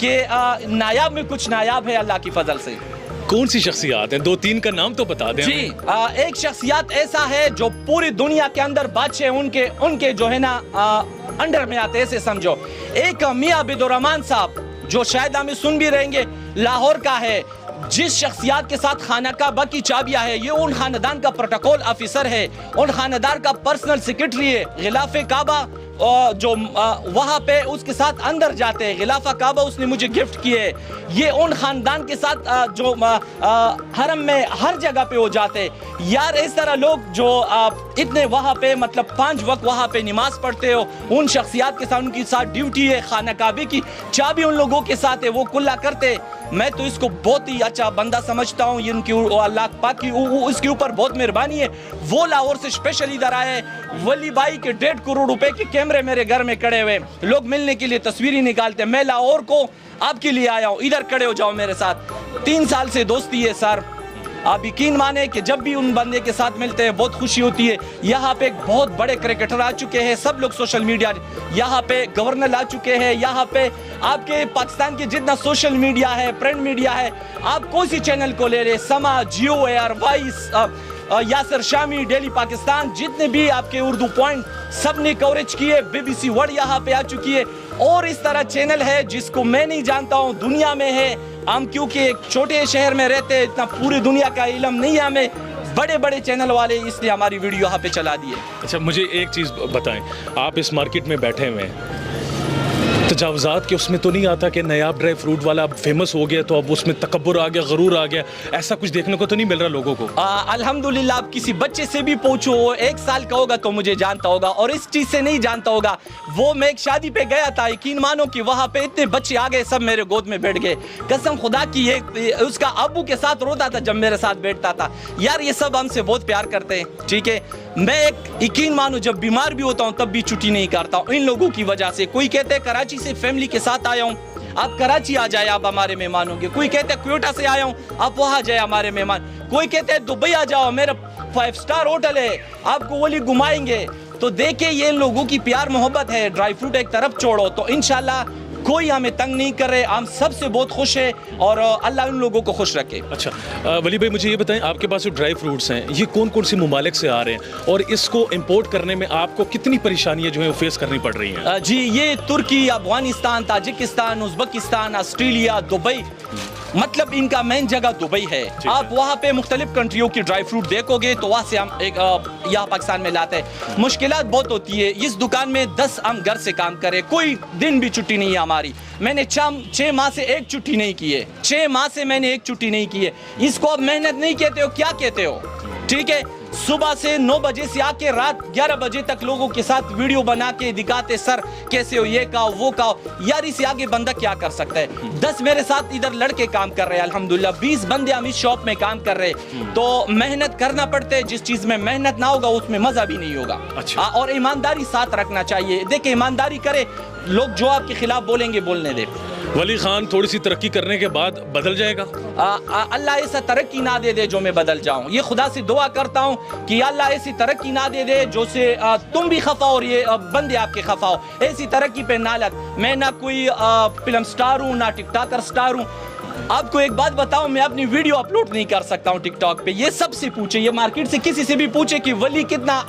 کہ نایاب میں کچھ نایاب ہے اللہ کی فضل سے. کون سی شخصیات ہیں؟ 2-3 کا نام تو بتا دیں. جی ایک شخصیات ایسا ہے جو پوری دنیا کے اندر بادشاہ ان کے جو ہے نا انڈر میں آتے, ایسے سمجھو. ایک میاں عبد الرحمان صاحب جو شاید ہمیں سن بھی رہیں گے, لاہور کا ہے, جس شخصیات کے ساتھ خانہ کعبہ کی چابیاں ہے, یہ ان خاندان کا پروٹوکول آفیسر ہے, ان خاندان کا پرسنل سیکرٹری ہے. غلاف کعبہ جو وہاں پہ اس کے ساتھ اندر جاتے ہیں, غلاف کعبہ اس نے مجھے گفٹ کیے. یہ ان خاندان کے ساتھ جو حرم میں ہر جگہ پہ ہو جاتے. یار اس طرح لوگ جو اتنے وہاں پہ مطلب 5 وقت وہاں پہ نماز پڑھتے ہو, ان شخصیات کے ساتھ ان کی ساتھ ڈیوٹی ہے, خانہ کعبے کی چابی ان لوگوں کے ساتھ ہے, وہ کلا کرتے. میں تو اس کو بہت ہی اچھا بندہ سمجھتا ہوں. ان کی اللہ پاک کی اس کے اوپر بہت مہربانی ہے. وہ لاہور سے اسپیشل ادھر آئے. ولی بھائی کے 1.5 کروڑ روپے کے کیمرے میرے گھر میں کھڑے ہوئے, لوگ ملنے کے لیے تصویریں نکالتے. میں لاہور کو آپ کے لیے آیا ہوں, ادھر کھڑے ہو جاؤ میرے ساتھ. 3 سال سے دوستی ہے سر. آپ یقین مانیں کہ جب بھی ان بندے کے ساتھ ملتے ہیں بہت خوشی ہوتی ہے. یہاں پہ ایک بہت بڑے کرکٹر آ چکے ہیں, سب لوگ سوشل میڈیا, یہاں پہ گورنر آ چکے ہیں, یہاں پہ آپ کے پاکستان کے جتنا سوشل میڈیا ہے, پرنٹ میڈیا ہے, آپ کوئی سی چینل کو لے لیں, سما, جیو ایئر, وائس, یاسر شامی, ڈیلی پاکستان, جتنے بھی آپ کے اردو پوائنٹ سب نے کوریج کیے. BBC ورڈ یہاں پہ آ چکی ہے. اور اس طرح چینل ہے جس کو میں نہیں جانتا ہوں, دنیا میں ہے. ہم کیونکہ ایک چھوٹے شہر میں رہتے ہیں, اتنا پوری دنیا کا علم نہیں ہے ہمیں. بڑے بڑے چینل والے اس لیے ہماری ویڈیو یہاں پہ چلا دیے. اچھا مجھے ایک چیز بتائیں, آپ اس مارکیٹ میں بیٹھے ہوئے ہیں, تجاوزات کے اس میں تو نہیں آتا کہ نیاب ڈرائی فروٹ والا اب فیمس ہو گیا تو اب اس میں تکبر آ گیا, غرور آ گیا, ایسا کچھ دیکھنے کو تو نہیں مل رہا لوگوں کو؟ الحمدللہ آپ کسی بچے سے بھی پوچھو, 1 سال کا ہوگا تو مجھے جانتا ہوگا, اور اس چیز سے نہیں جانتا ہوگا. وہ میں ایک شادی پہ گیا تھا, یقین مانو کہ وہاں پہ اتنے بچے آ گئے, سب میرے گود میں بیٹھ گئے. قسم خدا کی اس کا ابو کے ساتھ روتا تھا جب میرے ساتھ بیٹھتا تھا. یار یہ سب ہم سے بہت پیار کرتے ہیں, ٹھیک ہے. میں ایک یقین مانو جب بیمار بھی ہوتا ہوں تب بھی چھٹی نہیں کرتا ہوں ان لوگوں کی وجہ سے. کوئی کہتے ہیں کراچی سے فیملی کے ساتھ آیا ہوں, آپ کراچی آ جائے, آپ ہمارے مہمان ہوں گے. کوئی کہتے ہیں کوئٹہ سے آیا ہوں, آپ وہاں جائے ہمارے مہمان. کوئی کہتے ہیں دبئی آ جاؤ, میرا 5 اسٹار ہوٹل ہے, آپ کو ولی گھمائیں گے. تو دیکھیں یہ لوگوں کی پیار محبت ہے. ڈرائی فروٹ ایک طرف چھوڑو تو انشاءاللہ کوئی ہمیں تنگ نہیں کر رہے, ہم سب سے بہت خوش ہیں, اور اللہ ان لوگوں کو خوش رکھے. اچھا ولی بھائی مجھے یہ بتائیں, آپ کے پاس جو ڈرائی فروٹس ہیں یہ کون کون سی ممالک سے آ رہے ہیں, اور اس کو امپورٹ کرنے میں آپ کو کتنی پریشانیاں جو ہیں وہ فیس کرنی پڑ رہی ہیں؟ جی یہ ترکی, افغانستان, تاجکستان, ازبکستان, آسٹریلیا, دبئی, مطلب ان کا مین جگہ دبئی ہے. آپ وہاں پہ مختلف کنٹریوں کی ڈرائی فروٹ دیکھو گے تو وہاں سے ہم یہاں پاکستان میں لاتے ہیں. مشکلات بہت ہوتی ہے. اس دکان میں 10 ہم گھر سے کام کرے, کوئی دن بھی چھٹی نہیں ہے ہماری. میں نے 6 ماہ سے ایک چھٹی نہیں کی ہے, 6 ماہ سے میں نے ایک چھٹی نہیں کی ہے. اس کو اب محنت نہیں کہتے ہو, کیا کہتے ہو؟ ٹھیک ہے. صبح سے 9 بجے سے آ کے رات 11 بجے تک لوگوں کے ساتھ ویڈیو بنا کے دکھاتے, سر کیسے ہو, یہ کہو وہ کہو. یار اس سے آگے بندہ کیا کر سکتا ہے؟ 10 میرے ساتھ ادھر لڑکے کام کر رہے ہیں الحمدللہ, 20 بندے ہم اس شاپ میں کام کر رہے ہیں. تو محنت کرنا پڑتے ہے, جس چیز میں محنت نہ ہوگا اس میں مزہ بھی نہیں ہوگا. اور ایمانداری ساتھ رکھنا چاہیے. دیکھیں ایمانداری کرے, لوگ جو آپ کے خلاف بولیں گے بولنے دے. ولی خان تھوڑی سی ترقی کرنے کے بعد بدل جائے گا؟ اللہ ایسا ترقی نہ دے دے جو میں بدل جاؤں. یہ خدا سے دعا کرتا ہوں کہ اللہ ایسی ترقی نہ دے دے جو سے تم بھی خفا ہو اور یہ بندے آپ کے خفا ہو. ایسی ترقی پہ نہ لگ. میں نہ کوئی فلم سٹار ہوں, نہ ٹک ٹاکر سٹار ہوں. آپ کو ایک بات بتاؤں, میں اپنی ویڈیو اپلوڈ نہیں کر سکتا ہوں ٹک ٹاک پہ. یہ سب سے پوچھے, یہ مارکیٹ سے کسی سے بھی پوچھے کہ ولی کتنا,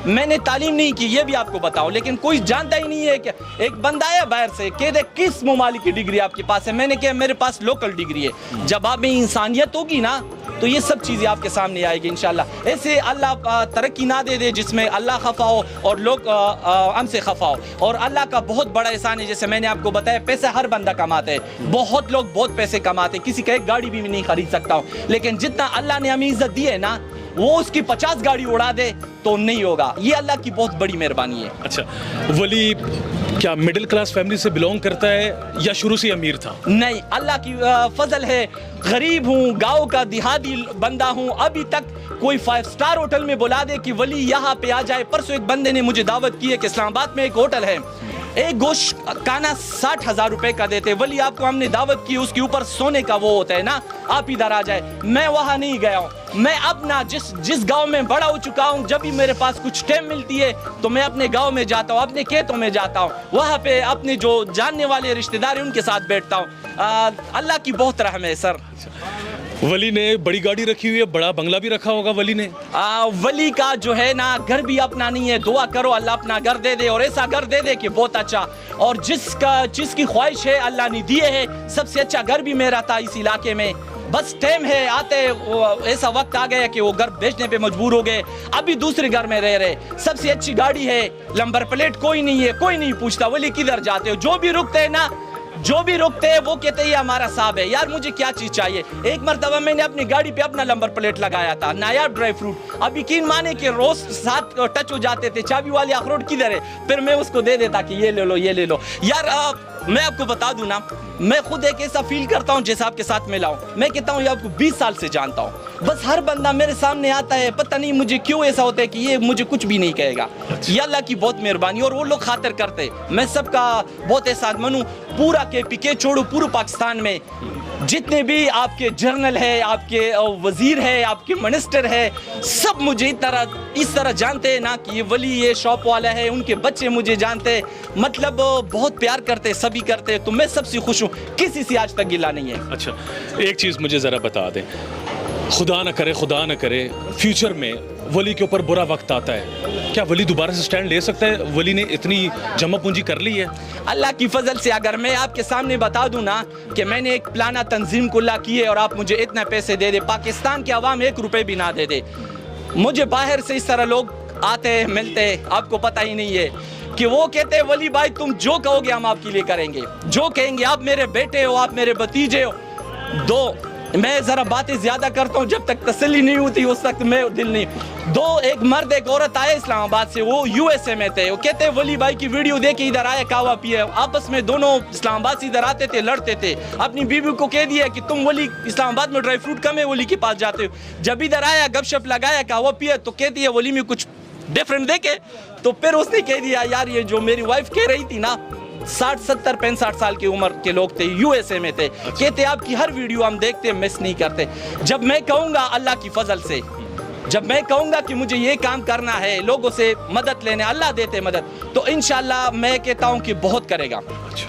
میں نے تعلیم نہیں کی, یہ بھی آپ کو بتاؤں, لیکن کوئی جانتا ہی نہیں ہے. کہ ایک بندہ ہے باہر سے کہتے کس ممالک کی ڈگری آپ کے پاس ہے, میں نے کہا میرے پاس لوکل ڈگری ہے. جب آپ میں انسانیت ہوگی نا تو یہ سب چیزیں آپ کے سامنے آئے گی انشاءاللہ. ایسے اللہ ترقی نہ دے دے جس میں اللہ خفا ہو اور لوگ ہم سے خفا ہو. اور اللہ کا بہت بڑا احسان ہے, جیسے میں نے آپ کو بتایا, پیسے ہر بندہ کماتے ہے, بہت لوگ بہت پیسے کماتے, کسی کا ایک گاڑی بھی نہیں خرید سکتا ہوں. لیکن جتنا اللہ نے ہمیں عزت دی ہے نا, وہ اس کی 50 گاڑی اڑا دے تو نہیں ہوگا. یہ اللہ کی بہت بڑی مہربانی ہے. اچھا ولی کیا مڈل کلاس فیملی سے بلونگ کرتا ہے یا شروع سے امیر تھا؟ نہیں, اللہ کی فضل ہے. غریب ہوں, گاؤں کا دیہاتی بندہ ہوں. ابھی تک کوئی 5 اسٹار ہوٹل میں بلا دے کہ ولی یہاں پہ آ جائے. پرسوں ایک بندے نے مجھے دعوت کی ہے کہ اسلام آباد میں ایک ہوٹل ہے, ایک گوشت کھانا 60,000 روپے کا دیتے. ولی آپ کو ہم نے دعوت کی, اس کے اوپر سونے کا وہ ہوتا ہے نا, آپ ادھر آ جائے. میں وہاں نہیں گیا ہوں. میں اپنا جس گاؤں میں بڑا ہو چکا ہوں، جب بھی میرے پاس کچھ ٹائم ملتی ہے تو میں اپنے گاؤں میں جاتا ہوں، اپنے کھیتوں میں جاتا ہوں، وہاں پہ اپنے جو جاننے والے رشتہ دار ہیں ان کے ساتھ بیٹھتا ہوں۔ اللہ کی بہت رحم ہے سر۔ ولی نے بڑی گاڑی رکھی ہوئی ہے، بڑا بنگلہ بھی رکھا ہوگا ولی نے؟ ولی کا جو ہے نا گھر بھی اپنا نہیں ہے، دعا کرو اللہ اپنا گھر دے دے، اور ایسا گھر دے دے کہ بہت اچھا، اور جس کی خواہش ہے اللہ نے دیے ہے۔ سب سے اچھا گھر بھی میرا تھا اس علاقے میں، بس ٹائم ہے آتے ایسا وقت آ گیا کہ وہ گھر بیچنے پہ مجبور ہو گئے، ابھی دوسرے گھر میں رہ رہے۔ سب سے اچھی گاڑی ہے، نمبر پلیٹ کوئی نہیں ہے، کوئی نہیں پوچھتا ولی کدھر جاتے ہو، جو بھی رکتے ہیں نا، جو بھی رکتے ہیں وہ کہتے ہیں یہ ہمارا صاحب ہے۔ یار مجھے کیا چیز چاہیے؟ ایک مرتبہ میں نے اپنی گاڑی پہ اپنا نمبر پلیٹ لگایا تھا، نایاب ڈرائی فروٹ، اب یقین مانے کہ روز ساتھ ٹچ ہو جاتے تھے، چابی والے اخروٹ کدھر ہے، پھر میں اس کو دے دیتا کہ یہ لے لو یہ لے لو۔ یار میں آپ کو بتا دوں نا، میں خود ایک ایسا فیل کرتا ہوں جیسا آپ کے ساتھ ملا ہوں، میں کہتا ہوں یہ آپ کو 20 سال سے جانتا ہوں، بس ہر بندہ میرے سامنے آتا ہے، پتہ نہیں مجھے کیوں ایسا ہوتا ہے کہ یہ مجھے کچھ بھی نہیں کہے گا۔ یہ اللہ کی بہت مہربانی، اور وہ لوگ خاطر کرتے، میں سب کا بہت احسان مانوں، پورا کے پی کے چھوڑو پورے پاکستان میں جتنے بھی آپ کے جرنل ہے، آپ کے وزیر ہے، آپ کے منسٹر ہے، سب مجھے اس طرح جانتے ہیں نا کہ یہ ولی یہ شاپ والا ہے، ان کے بچے مجھے جانتے، مطلب بہت پیار کرتے، سبھی کرتے، تو میں سب سے خوش ہوں، کسی سے آج تک گلہ نہیں ہے۔ اچھا ایک چیز مجھے ذرا بتا دیں، خدا نہ کرے فیوچر میں ولی کے اوپر برا وقت آتا ہے، کیا ولی دوبارہ سے سٹینڈ لے سکتا ہے؟ ولی نے اتنی جمع پونجی کر لی ہے؟ اللہ کی فضل سے اگر میں آپ کے سامنے بتا دوں نا کہ میں نے ایک پلانہ تنظیم کلا کی ہے اور آپ مجھے اتنا پیسے دے دے، پاکستان کے عوام 1 روپے بھی نہ دے دے، مجھے باہر سے اس طرح لوگ آتے ہیں ملتے ہیں، آپ کو پتہ ہی نہیں ہے کہ وہ کہتے ہیں ولی بھائی تم جو کہو گے ہم آپ کے لیے کریں گے، جو کہیں گے، آپ میرے بیٹے ہو، آپ میرے بھتیجے ہو۔ میں ذرا باتیں زیادہ کرتا ہوں، جب تک تسلی نہیں ہوتی اس تک میں دل نہیں۔ ایک مرد ایک عورت آئے اسلام آباد سے، وہ USA میں تھے، وہ کہتے ہیں ولی بھائی کی ویڈیو دیکھ کے ادھر آئے کہوا پیے، آپس میں دونوں اسلام آباد سے ادھر آتے تھے، لڑتے تھے، اپنی بیوی کو کہہ دیا کہ تم ولی اسلام آباد میں ڈرائی فروٹ کم ہے ولی کے پاس جاتے ہو، جب ادھر آیا گپ شپ لگایا کہوا پیا تو کہتی ہے ولی میں کچھ ڈفرنٹ دیکھے، تو پھر اس نے کہہ دیا یار یہ جو میری وائف کہہ رہی تھی نا، 60 70 65 سال کی عمر کے لوگ تھے، USA میں تھے، کہتے آپ کی ہر ویڈیو ہم دیکھتے مس نہیں کرتے۔ جب میں کہوں گا اللہ کی فضل سے، جب میں کہوں گا کہ مجھے یہ کام کرنا ہے، لوگوں سے مدد لینے، اللہ دیتے مدد، تو انشاءاللہ میں کہتا ہوں کہ بہت کرے گا،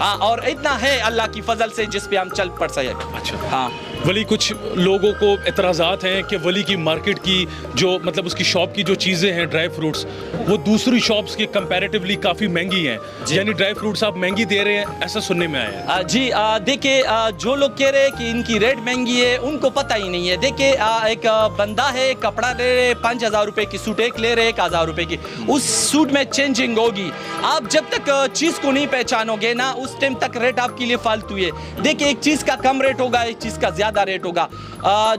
ہاں، اور اتنا ہے اللہ کی فضل سے جس پہ ہم چل پڑ سکے۔ اچھا ہاں ولی کچھ لوگوں کو اعتراضات ہیں کہ ولی کی مارکیٹ کی جو مطلب اس کی شاپ کی جو چیزیں ہیں ڈرائی فروٹس، وہ دوسری شاپس کے کمپیریٹیولی کافی مہنگی ہیں، یعنی ڈرائی فروٹس آپ مہنگی دے رہے ہیں، ایسا سننے میں آیا ہے۔ جی دیکھیں، جو لوگ کہہ رہے ہیں کہ ان کی ریٹ مہنگی ہے ان کو پتہ ہی نہیں ہے۔ دیکھیں ایک بندہ ہے، کپڑا لے رہے 5000 روپے کی سوٹ، ایک لے رہے 1000 روپے کی، اس سوٹ میں چینجنگ ہوگی، آپ جب تک چیز کو نہیں پہچانو گے نا اس ٹائم تک ریٹ آپ کے لیے فالتو ہے۔ دیکھیں ایک چیز کا کم ریٹ ہوگا، ایک چیز کا زیادہ ریٹ ہوگا،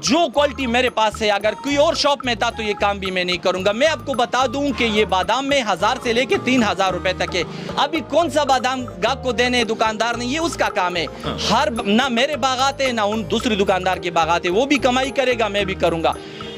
جو کوالٹی میرے پاس ہے اگر کوئی اور شاپ میں تھا تو یہ کام بھی میں نہیں کروں گا۔ میں آپ کو بتا دوں کہ یہ بادام میں 1000 سے لے کے 3000 روپے تک ہے، ابھی کون سا بادام گاہک کو دینے دکاندار نے، یہ اس کا کام ہے، نہ میرے باغات ہیں نہ ان دوسری دکاندار کے باغات ہیں، وہ بھی کمائی کرے گا میں بھی کروں گا،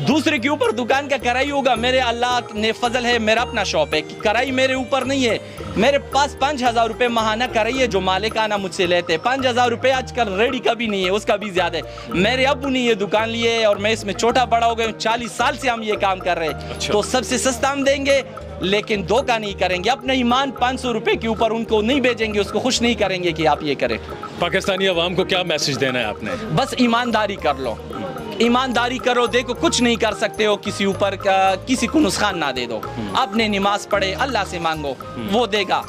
دوسرے کے اوپر دکان کا کرائی ہوگا، میرے اللہ نے فضل ہے میرا اپنا شاپ ہے، کرائی میرے اوپر نہیں ہے، میرے پاس 5000 روپے ماہانہ کرائی ہے جو مالکانہ مجھ سے لیتے ہیں، 5000 روپے آج کل ریڈی کا بھی نہیں ہے، اس کا بھی زیادہ ہے، میرے ابو نے یہ دکان لی ہے اور میں اس میں چھوٹا بڑا ہو گیا ہوں، 40 سال سے ہم یہ کام کر رہے ہیں، تو سب سے سستا ہم دیں گے لیکن دھوکہ نہیں کریں گے، اپنا ایمان 500 روپے کے اوپر ان کو نہیں بھیجیں گے، اس کو خوش نہیں کریں گے کہ آپ یہ کریں۔ پاکستانی عوام کو کیا میسج دینا ہے آپ نے؟ بس ایمانداری کر لو، ایمانداری کرو، دیکھو کچھ نہیں کر سکتے ہو کسی اوپر کسی کو نقصان نہ دے دو، اپنے نماز پڑھے اللہ سے مانگو وہ دے گا،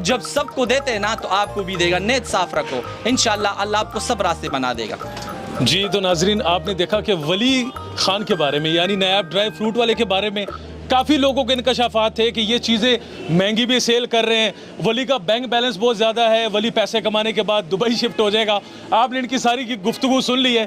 جب سب کو دیتے نا تو آپ کو بھی دے گا، نیت صاف رکھو، انشاءاللہ اللہ آپ کو سب راستے بنا دے گا۔ جی تو ناظرین آپ نے دیکھا کہ ولی خان کے بارے میں یعنی نایاب ڈرائی فروٹ والے کے بارے میں کافی لوگوں کے انکشافات تھے کہ یہ چیزیں مہنگی بھی سیل کر رہے ہیں، ولی کا بینک بیلنس بہت زیادہ ہے، ولی پیسے کمانے کے بعد دبئی شفٹ ہو جائے گا، آپ نے ان کی ساری کی گفتگو سن لی ہے۔